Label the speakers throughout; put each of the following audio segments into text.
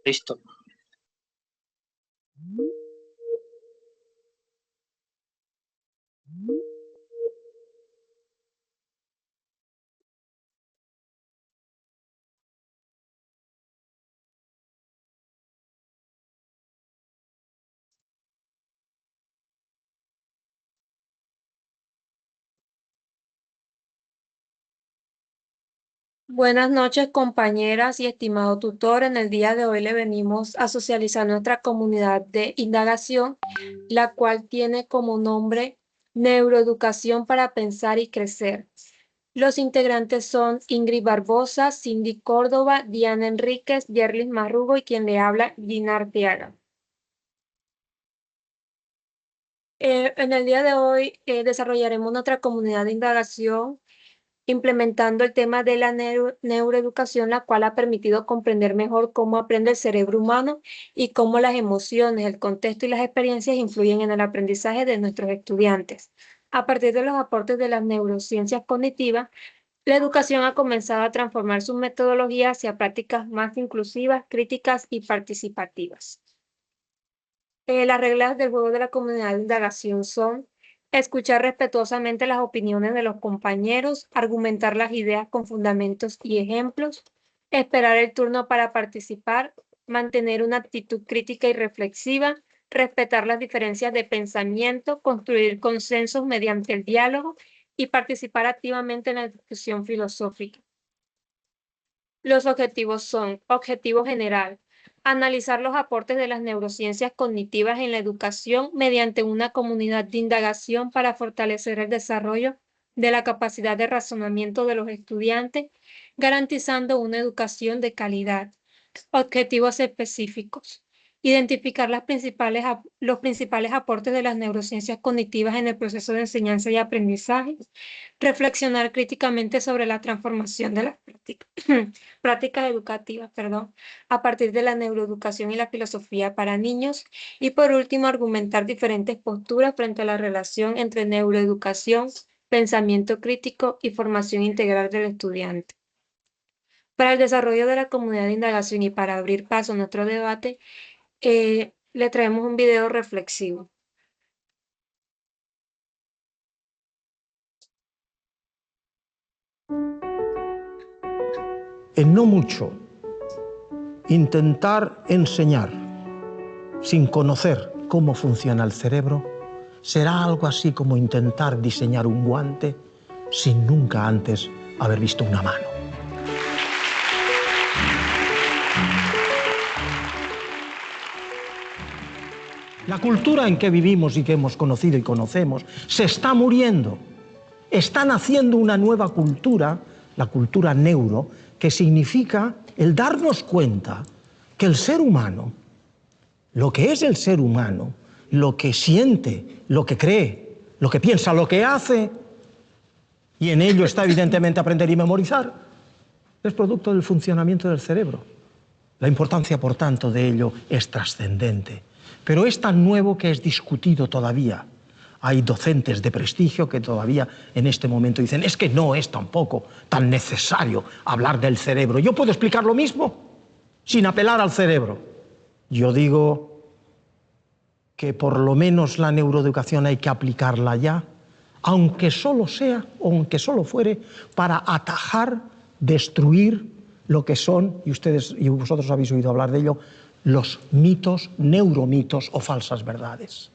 Speaker 1: Listo.
Speaker 2: Buenas noches, compañeras y estimado tutor. En el día de hoy le venimos a socializar nuestra comunidad de indagación, la cual tiene como nombre Neuroeducación para Pensar y Crecer. Los integrantes son Ingrid Barbosa, Cindy Córdoba, Diana Enríquez, Yerlis Marrugo y quien le habla, Gina Arteaga. En el día de hoy desarrollaremos nuestra comunidad de indagación implementando el tema de la neuroeducación, la cual ha permitido comprender mejor cómo aprende el cerebro humano y cómo las emociones, el contexto y las experiencias influyen en el aprendizaje de nuestros estudiantes. A partir de los aportes de las neurociencias cognitivas, la educación ha comenzado a transformar su metodología hacia prácticas más inclusivas, críticas y participativas. Las reglas del juego de la comunidad de indagación son escuchar respetuosamente las opiniones de los compañeros, argumentar las ideas con fundamentos y ejemplos, esperar el turno para participar, mantener una actitud crítica y reflexiva, respetar las diferencias de pensamiento, construir consensos mediante el diálogo y participar activamente en la discusión filosófica. Los objetivos son: objetivo general, analizar los aportes de las neurociencias cognitivas en la educación mediante una comunidad de indagación para fortalecer el desarrollo de la capacidad de razonamiento de los estudiantes, garantizando una educación de calidad. Objetivos específicos: identificar los principales aportes de las neurociencias cognitivas en el proceso de enseñanza y aprendizaje, reflexionar críticamente sobre la transformación de las prácticas educativas, a partir de la neuroeducación y la filosofía para niños, y por último, argumentar diferentes posturas frente a la relación entre neuroeducación, pensamiento crítico y formación integral del estudiante. Para el desarrollo de la comunidad de indagación y para abrir paso a nuestro debate, le traemos un video reflexivo.
Speaker 3: En no mucho, intentar enseñar sin conocer cómo funciona el cerebro será algo así como intentar diseñar un guante sin nunca antes haber visto una mano. La cultura en que vivimos y que hemos conocido y conocemos se está muriendo. Está naciendo una nueva cultura, la cultura neuro, que significa el darnos cuenta que el ser humano, lo que es el ser humano, lo que siente, lo que cree, lo que piensa, lo que hace, y en ello está evidentemente aprender y memorizar, es producto del funcionamiento del cerebro. La importancia, por tanto, de ello es trascendente. Pero es tan nuevo que es discutido todavía. Hay docentes de prestigio que todavía en este momento dicen es que no es tampoco tan necesario hablar del cerebro. Yo puedo explicar lo mismo sin apelar al cerebro. Yo digo que por lo menos la neuroeducación hay que aplicarla ya, aunque solo sea, o aunque solo fuere, para atajar, destruir lo que son, y ustedes y vosotros habéis oído hablar de ello, los mitos, neuromitos o falsas verdades.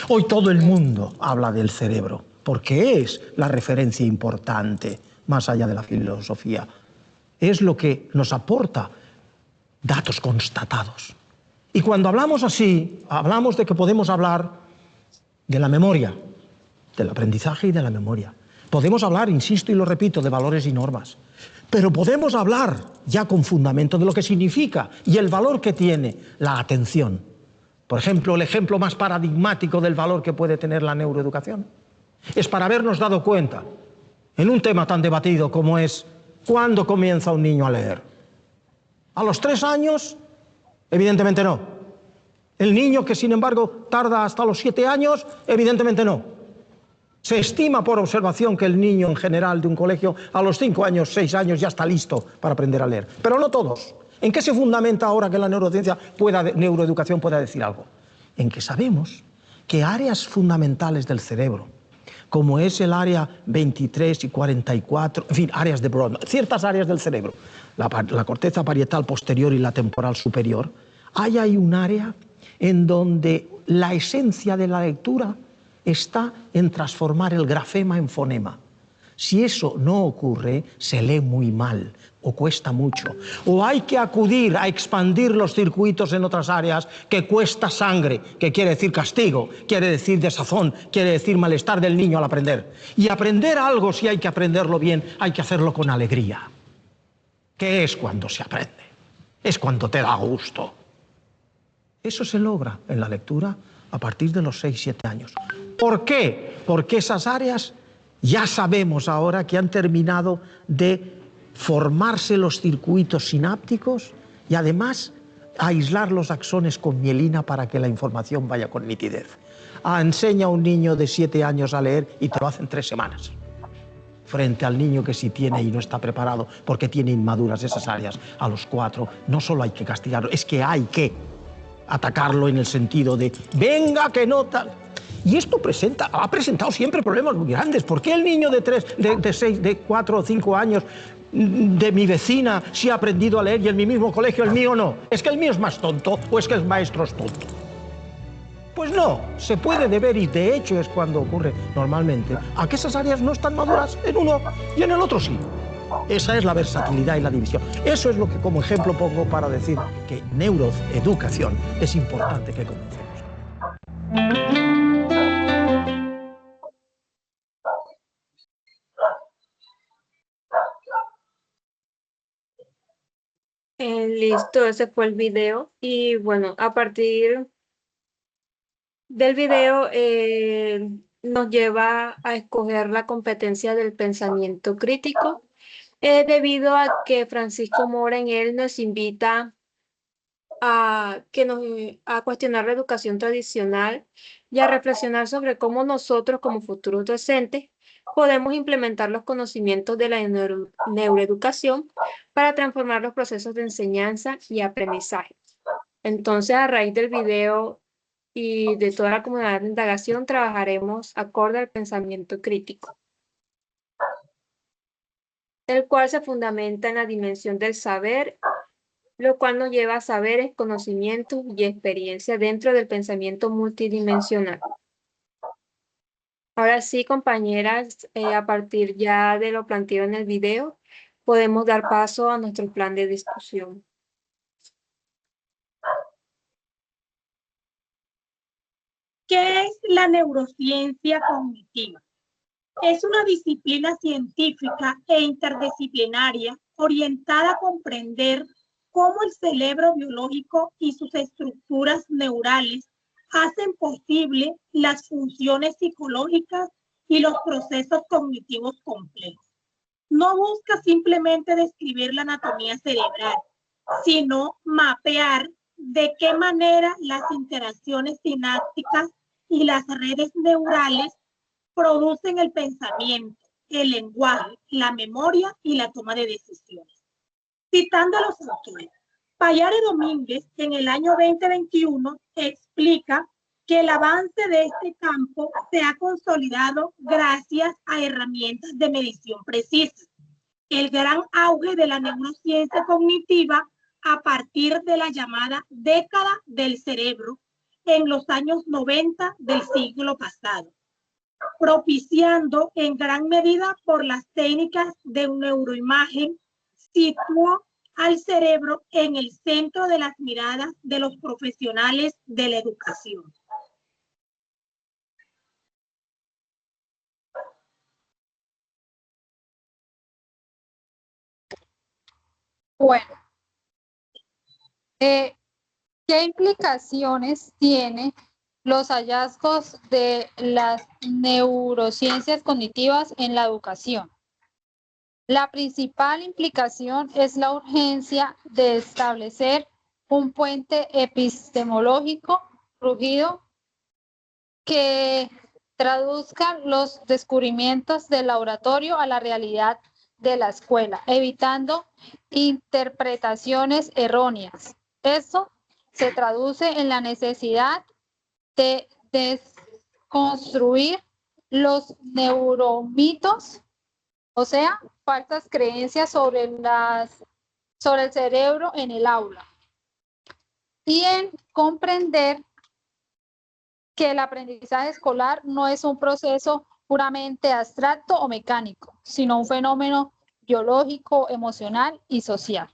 Speaker 3: Hoy todo el mundo habla del cerebro, porque es la referencia importante, más allá de la filosofía. Es lo que nos aporta datos constatados. Y cuando hablamos así, hablamos de que podemos hablar de la memoria, del aprendizaje y de la memoria. Podemos hablar, insisto y lo repito, de valores y normas. Pero podemos hablar ya con fundamento de lo que significa y el valor que tiene la atención. Por ejemplo, el ejemplo más paradigmático del valor que puede tener la neuroeducación es para habernos dado cuenta, en un tema tan debatido como es ¿cuándo comienza un niño a leer? ¿A los 3 años? Evidentemente no. El niño que, sin embargo, tarda hasta los 7 años, evidentemente no. Se estima por observación que el niño en general de un colegio a los 5 años, 6 años ya está listo para aprender a leer. Pero no todos. ¿En qué se fundamenta ahora que la neuroeducación pueda decir algo? En que sabemos que áreas fundamentales del cerebro, como es el área 23 y 44, en fin, áreas de Broad, ciertas áreas del cerebro, la corteza parietal posterior y la temporal superior, hay ahí un área en donde la esencia de la lectura está en transformar el grafema en fonema. Si eso no ocurre, se lee muy mal o cuesta mucho. O hay que acudir a expandir los circuitos en otras áreas que cuesta sangre, que quiere decir castigo, quiere decir desazón, quiere decir malestar del niño al aprender. Y aprender algo, si hay que aprenderlo bien, hay que hacerlo con alegría. ¿Qué es cuando se aprende? Es cuando te da gusto. Eso se logra en la lectura a partir de los 6-7 años. ¿Por qué? Porque esas áreas ya sabemos ahora que han terminado de formarse los circuitos sinápticos y además aislar los axones con mielina para que la información vaya con nitidez. Enseña a un niño de 7 años a leer y te lo hace en 3 semanas. Frente al niño que sí tiene y no está preparado porque tiene inmaduras esas áreas a los 4, no solo hay que castigarlo, es que hay que atacarlo en el sentido de venga que no tal. Y esto ha presentado siempre problemas muy grandes. ¿Por qué el niño de 4 o 5 años de mi vecina sí ha aprendido a leer y en mi mismo colegio el mío no? ¿Es que el mío es más tonto o es que el maestro es tonto? Pues no, se puede deber, y de hecho es cuando ocurre normalmente, a que esas áreas no están maduras en uno y en el otro sí. Esa es la versatilidad y la división. Eso es lo que como ejemplo pongo para decir que neuroeducación es importante que conozcamos.
Speaker 2: Listo, ese fue el video. Y bueno, a partir del video nos lleva a escoger la competencia del pensamiento crítico, debido a que Francisco Mora en él nos invita a cuestionar la educación tradicional y a reflexionar sobre cómo nosotros como futuros docentes podemos implementar los conocimientos de la neuroeducación para transformar los procesos de enseñanza y aprendizaje. Entonces, a raíz del video y de toda la comunidad de indagación, trabajaremos acorde al pensamiento crítico, el cual se fundamenta en la dimensión del saber, lo cual nos lleva a saberes, conocimientos y experiencia dentro del pensamiento multidimensional. Ahora sí, compañeras, a partir ya de lo planteado en el video, podemos dar paso a nuestro plan de discusión.
Speaker 1: ¿Qué es la neurociencia cognitiva? Es una disciplina científica e interdisciplinaria orientada a comprender cómo el cerebro biológico y sus estructuras neurales hacen posible las funciones psicológicas y los procesos cognitivos complejos. No busca simplemente describir la anatomía cerebral, sino mapear de qué manera las interacciones sinápticas y las redes neurales producen el pensamiento, el lenguaje, la memoria y la toma de decisiones. Citando a los autores, Payare Domínguez en el año 2021 explica que el avance de este campo se ha consolidado gracias a herramientas de medición precisa. El gran auge de la neurociencia cognitiva a partir de la llamada década del cerebro en los años 90 del siglo pasado, propiciando en gran medida por las técnicas de neuroimagen, situó al cerebro en el centro de las miradas de los profesionales de la educación.
Speaker 4: Bueno, ¿qué implicaciones tiene los hallazgos de las neurociencias cognitivas en la educación? La principal implicación es la urgencia de establecer un puente epistemológico rígido que traduzca los descubrimientos del laboratorio a la realidad de la escuela, evitando interpretaciones erróneas. Esto se traduce en la necesidad de desconstruir los neuromitos, o sea, falsas creencias sobre el cerebro en el aula, y en comprender que el aprendizaje escolar no es un proceso puramente abstracto o mecánico, sino un fenómeno biológico, emocional y social.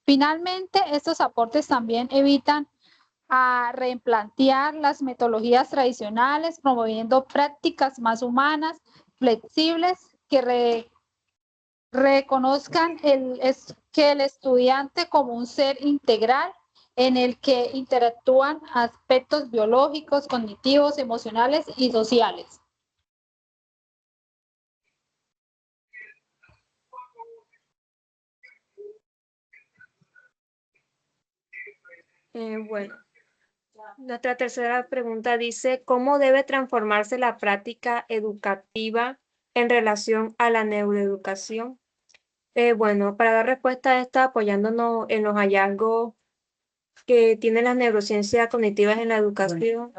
Speaker 4: Finalmente, estos aportes también evitan a replantear las metodologías tradicionales, promoviendo prácticas más humanas, flexibles, que reconozcan que el estudiante como un ser integral en el que interactúan aspectos biológicos, cognitivos, emocionales y sociales.
Speaker 2: Bueno, nuestra tercera pregunta dice, ¿cómo debe transformarse la práctica educativa en relación a la neuroeducación? Bueno, para dar respuesta a esta, apoyándonos en los hallazgos que tienen las neurociencias cognitivas en la educación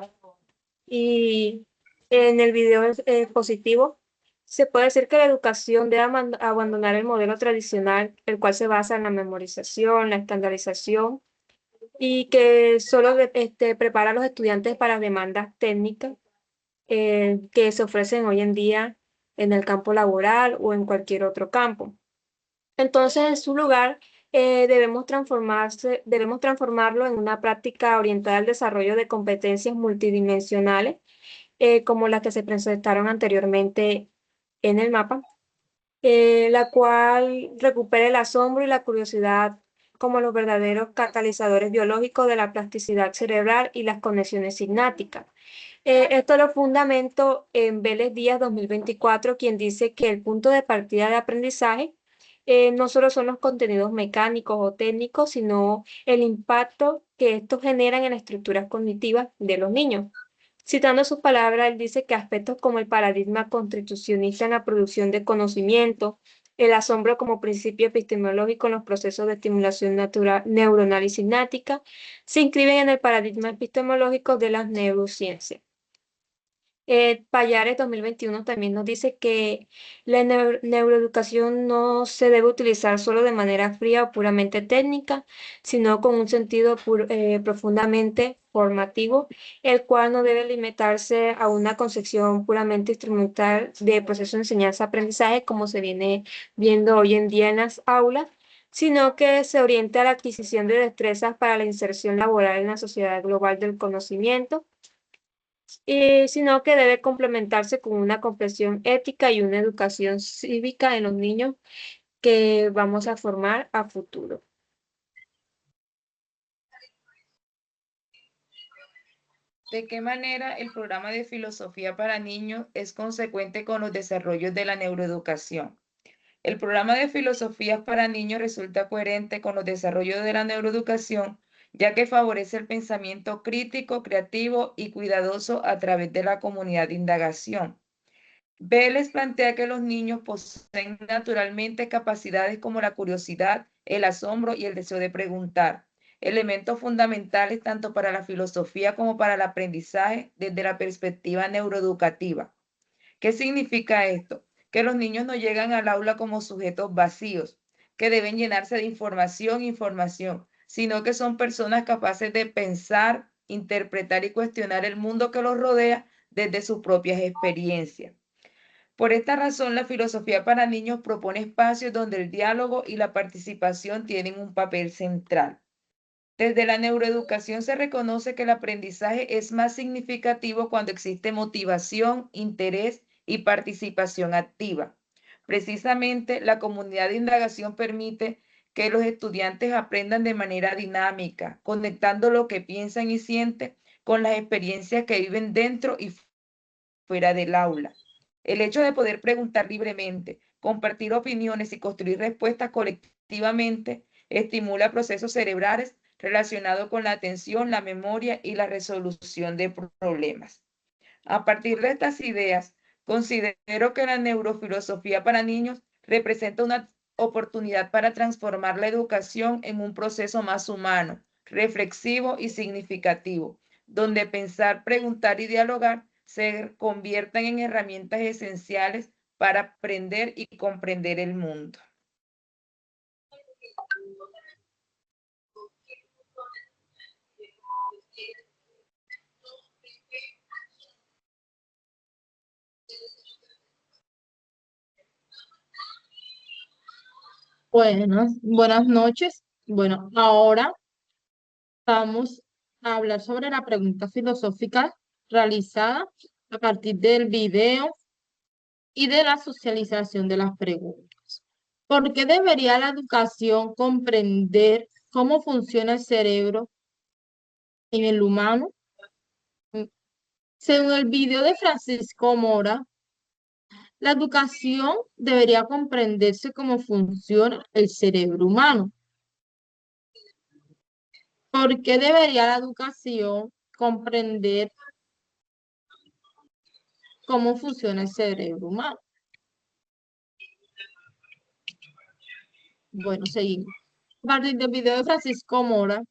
Speaker 2: y en el video expositivo, se puede decir que la educación debe abandonar el modelo tradicional, el cual se basa en la memorización, la estandarización, y que solo prepara a los estudiantes para demandas técnicas que se ofrecen hoy en día en el campo laboral o en cualquier otro campo. Entonces, en su lugar, debemos transformarlo en una práctica orientada al desarrollo de competencias multidimensionales, como las que se presentaron anteriormente en el mapa, la cual recupere el asombro y la curiosidad como los verdaderos catalizadores biológicos de la plasticidad cerebral y las conexiones signáticas. Esto lo fundamento en Vélez Díaz 2024, quien dice que el punto de partida de aprendizaje no solo son los contenidos mecánicos o técnicos, sino el impacto que estos generan en las estructuras cognitivas de los niños. Citando sus palabras, él dice que aspectos como el paradigma constitucionista en la producción de conocimiento, el asombro como principio epistemológico en los procesos de estimulación neuronal y sináptica, se inscriben en el paradigma epistemológico de las neurociencias. Payares 2021 también nos dice que la neuroeducación no se debe utilizar solo de manera fría o puramente técnica, sino con un sentido profundamente formativo, el cual no debe limitarse a una concepción puramente instrumental de proceso de enseñanza-aprendizaje, como se viene viendo hoy en día en las aulas, sino que se oriente a la adquisición de destrezas para la inserción laboral en la sociedad global del conocimiento, sino que debe complementarse con una comprensión ética y una educación cívica en los niños que vamos a formar a futuro.
Speaker 5: ¿De qué manera el programa de filosofía para niños es consecuente con los desarrollos de la neuroeducación? El programa de filosofía para niños resulta coherente con los desarrollos de la neuroeducación, ya que favorece el pensamiento crítico, creativo y cuidadoso a través de la comunidad de indagación. Vélez plantea que los niños poseen naturalmente capacidades como la curiosidad, el asombro y el deseo de preguntar, elementos fundamentales tanto para la filosofía como para el aprendizaje desde la perspectiva neuroeducativa. ¿Qué significa esto? Que los niños no llegan al aula como sujetos vacíos, que deben llenarse de información, sino que son personas capaces de pensar, interpretar y cuestionar el mundo que los rodea desde sus propias experiencias. Por esta razón, la filosofía para niños propone espacios donde el diálogo y la participación tienen un papel central. Desde la neuroeducación se reconoce que el aprendizaje es más significativo cuando existe motivación, interés y participación activa. Precisamente, la comunidad de indagación permite que los estudiantes aprendan de manera dinámica, conectando lo que piensan y sienten con las experiencias que viven dentro y fuera del aula. El hecho de poder preguntar libremente, compartir opiniones y construir respuestas colectivamente estimula procesos cerebrales relacionados con la atención, la memoria y la resolución de problemas. A partir de estas ideas, considero que la neurofilosofía para niños representa una oportunidad para transformar la educación en un proceso más humano, reflexivo y significativo, donde pensar, preguntar y dialogar se conviertan en herramientas esenciales para aprender y comprender el mundo.
Speaker 6: Buenas noches. Bueno, ahora vamos a hablar sobre la pregunta filosófica realizada a partir del video y de la socialización de las preguntas. ¿Por qué debería la educación comprender cómo funciona el cerebro en el humano? Según el video de Francisco Mora, la educación debería comprenderse cómo funciona el cerebro humano. ¿Por qué debería la educación comprender cómo funciona el cerebro humano? Bueno, seguimos. A partir del video de Francisco Mora,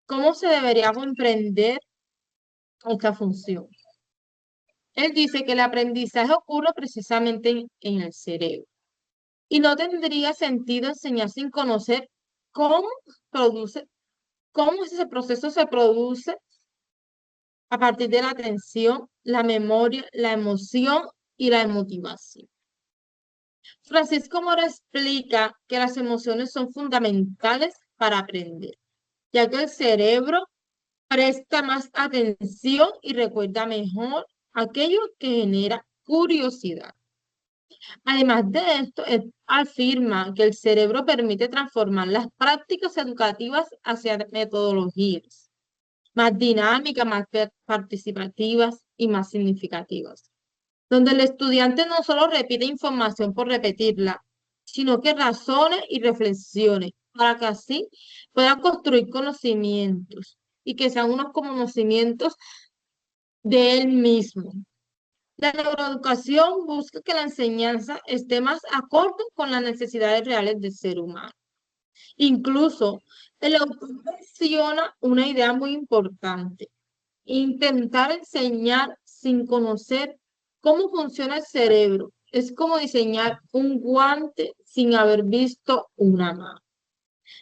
Speaker 6: ¿cómo se debería comprender esta función? Él dice que el aprendizaje ocurre precisamente en el cerebro y no tendría sentido enseñar sin conocer cómo ese proceso se produce a partir de la atención, la memoria, la emoción y la motivación. Francisco Mora explica que las emociones son fundamentales para aprender, ya que el cerebro presta más atención y recuerda mejor aquello que genera curiosidad. Además de esto, él afirma que el cerebro permite transformar las prácticas educativas hacia metodologías más dinámicas, más participativas y más significativas, donde el estudiante no solo repite información por repetirla, sino que razone y reflexione para que así pueda construir conocimientos y que sean unos conocimientos de él mismo. La neuroeducación busca que la enseñanza esté más acorde con las necesidades reales del ser humano. Incluso el autor menciona una idea muy importante: intentar enseñar sin conocer cómo funciona el cerebro es como diseñar un guante sin haber visto una mano.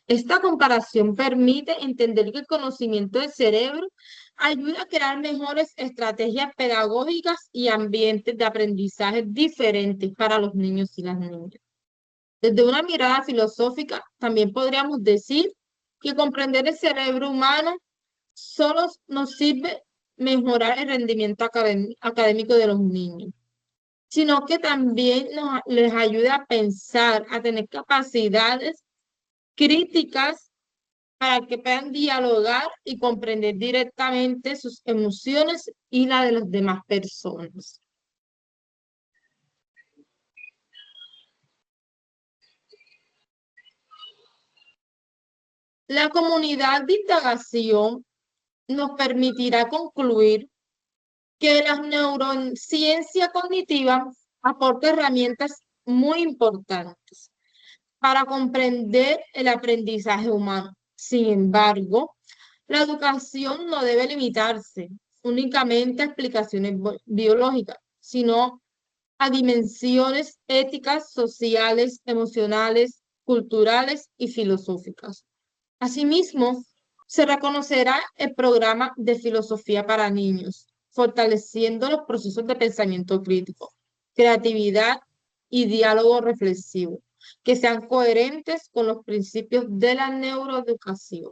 Speaker 6: Esta comparación permite entender que el conocimiento del cerebro ayuda a crear mejores estrategias pedagógicas y ambientes de aprendizaje diferentes para los niños y las niñas. Desde una mirada filosófica, también podríamos decir que comprender el cerebro humano solo nos sirve mejorar el rendimiento académico de los niños, sino que también les ayuda a pensar, a tener capacidades críticas para que puedan dialogar y comprender directamente sus emociones y la de las demás personas. La comunidad de indagación nos permitirá concluir que la neurociencia cognitiva aporta herramientas muy importantes para comprender el aprendizaje humano. Sin embargo, la educación no debe limitarse únicamente a explicaciones biológicas, sino a dimensiones éticas, sociales, emocionales, culturales y filosóficas. Asimismo, se reconocerá el programa de filosofía para niños, fortaleciendo los procesos de pensamiento crítico, creatividad y diálogo reflexivo, que sean coherentes con los principios de la neuroeducación.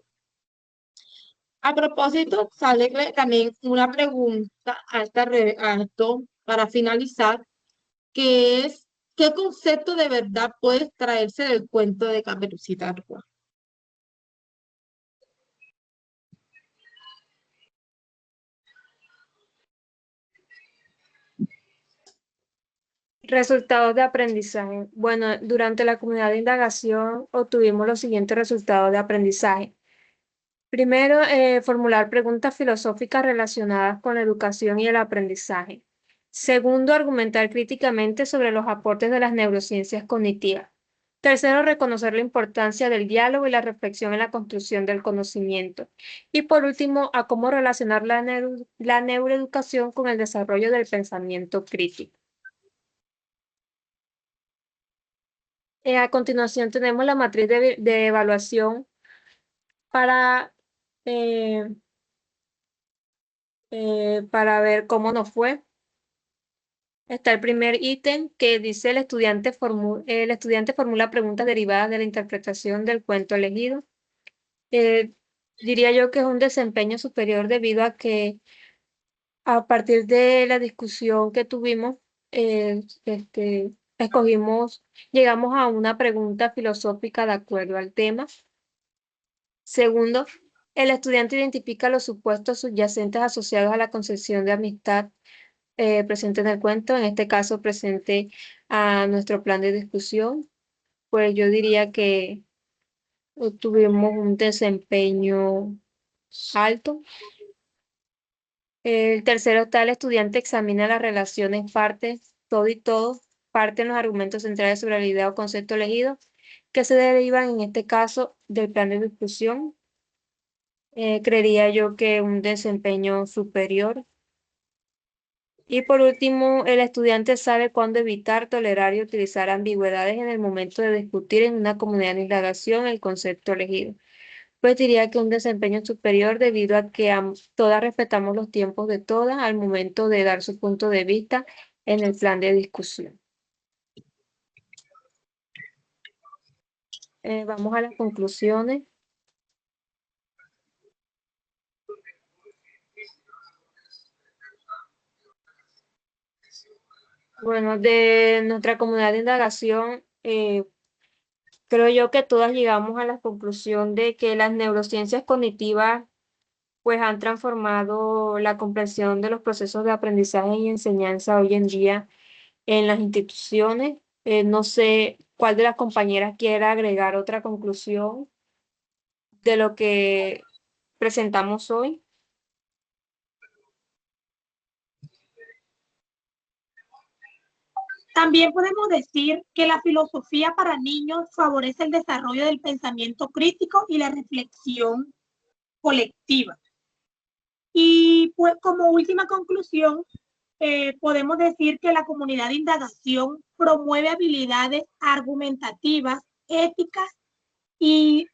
Speaker 6: A propósito, sale también una pregunta a esto para finalizar, que es: ¿qué concepto de verdad puede extraerse del cuento de Caperucita Roja?
Speaker 2: Resultados de aprendizaje. Bueno, durante la comunidad de indagación obtuvimos los siguientes resultados de aprendizaje. Primero, formular preguntas filosóficas relacionadas con la educación y el aprendizaje. Segundo, argumentar críticamente sobre los aportes de las neurociencias cognitivas. Tercero, reconocer la importancia del diálogo y la reflexión en la construcción del conocimiento. Y por último, a cómo relacionar la neuroeducación con el desarrollo del pensamiento crítico. A continuación tenemos la matriz de evaluación eh, para ver cómo nos fue. Está el primer ítem que dice el estudiante formula preguntas derivadas de la interpretación del cuento elegido. Diría yo que es un desempeño superior debido a que a partir de la discusión que tuvimos, llegamos a una pregunta filosófica de acuerdo al tema. Segundo, el estudiante identifica los supuestos subyacentes asociados a la concepción de amistad presente en el cuento, en este caso presente a nuestro plan de discusión. Pues yo diría que tuvimos un desempeño alto. El tercero está el estudiante examina las relaciones partes, todo y todo, parte en los argumentos centrales sobre la idea o concepto elegido, que se derivan en este caso del plan de discusión. Creería yo que un desempeño superior. Y por último, el estudiante sabe cuándo evitar, tolerar y utilizar ambigüedades en el momento de discutir en una comunidad de indagación el concepto elegido. Pues diría que un desempeño superior debido a que todas respetamos los tiempos de todas al momento de dar su punto de vista en el plan de discusión. Vamos a las conclusiones. Bueno, de nuestra comunidad de indagación, creo yo que todas llegamos a la conclusión de que las neurociencias cognitivas pues han transformado la comprensión de los procesos de aprendizaje y enseñanza hoy en día en las instituciones. No sé cuál de las compañeras quiera agregar otra conclusión de lo que presentamos hoy.
Speaker 1: También podemos decir que la filosofía para niños favorece el desarrollo del pensamiento crítico y la reflexión colectiva. Y pues como última conclusión, podemos decir que la comunidad de indagación promueve habilidades argumentativas, éticas y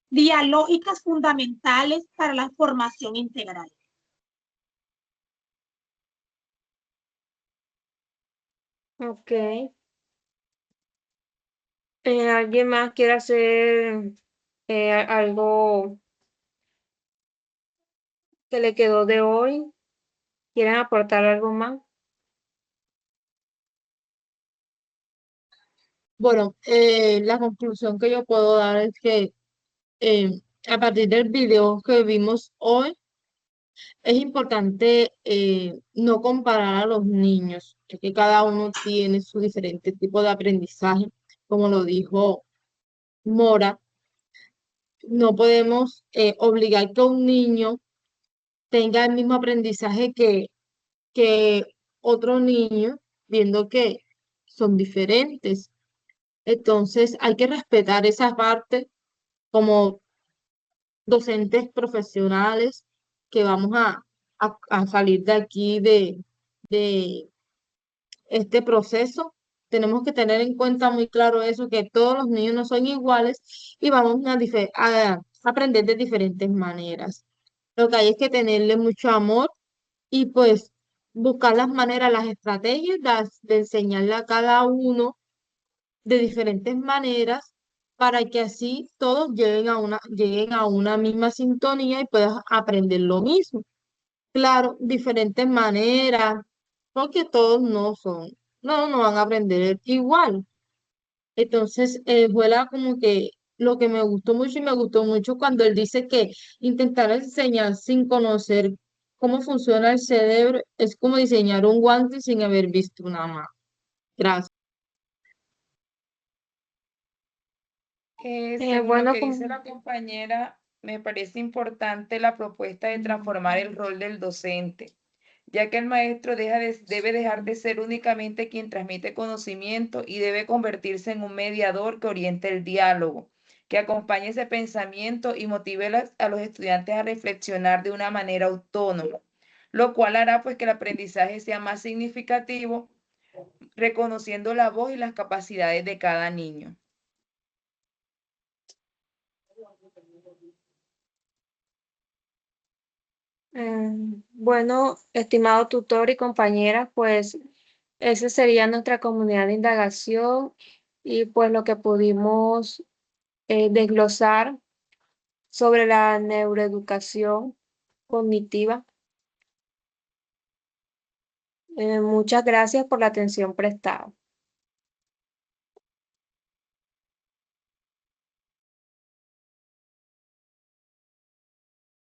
Speaker 1: dialógicas fundamentales para la formación integral.
Speaker 2: Ok. ¿Alguien más quiere hacer algo que le quedó de hoy? ¿Quieren aportar algo más?
Speaker 6: Bueno, la conclusión que yo puedo dar es que a partir del video que vimos hoy, es importante no comparar a los niños, ya que cada uno tiene su diferente tipo de aprendizaje, como lo dijo Mora. No podemos obligar que un niño tenga el mismo aprendizaje que otro niño, viendo que son diferentes. Entonces, hay que respetar esa parte como docentes profesionales que vamos a salir de aquí de este proceso. Tenemos que tener en cuenta muy claro eso, que todos los niños no son iguales y vamos a aprender de diferentes maneras. Lo que hay es que tenerle mucho amor y pues buscar las maneras, las estrategias de enseñarle a cada uno de diferentes maneras para que así todos lleguen a una misma sintonía y puedan aprender lo mismo. Claro, diferentes maneras, porque todos no van a aprender igual. Entonces, como que lo que me gustó mucho y me gustó mucho cuando él dice que intentar enseñar sin conocer cómo funciona el cerebro es como diseñar un guante sin haber visto una mano. Gracias.
Speaker 5: Según lo
Speaker 2: Bueno,
Speaker 5: que dice la compañera, me parece importante la propuesta de transformar el rol del docente. ya que el maestro debe dejar de ser únicamente quien transmite conocimiento y debe convertirse en un mediador que oriente el diálogo, que acompañe ese pensamiento y motive a los estudiantes a reflexionar de una manera autónoma, lo cual hará pues que el aprendizaje sea más significativo, reconociendo la voz y las capacidades de cada niño.
Speaker 2: Bueno, estimado tutor y compañera, pues esa sería nuestra comunidad de indagación y pues lo que pudimos desglosar sobre la neuroeducación cognitiva. Muchas gracias por la atención prestada.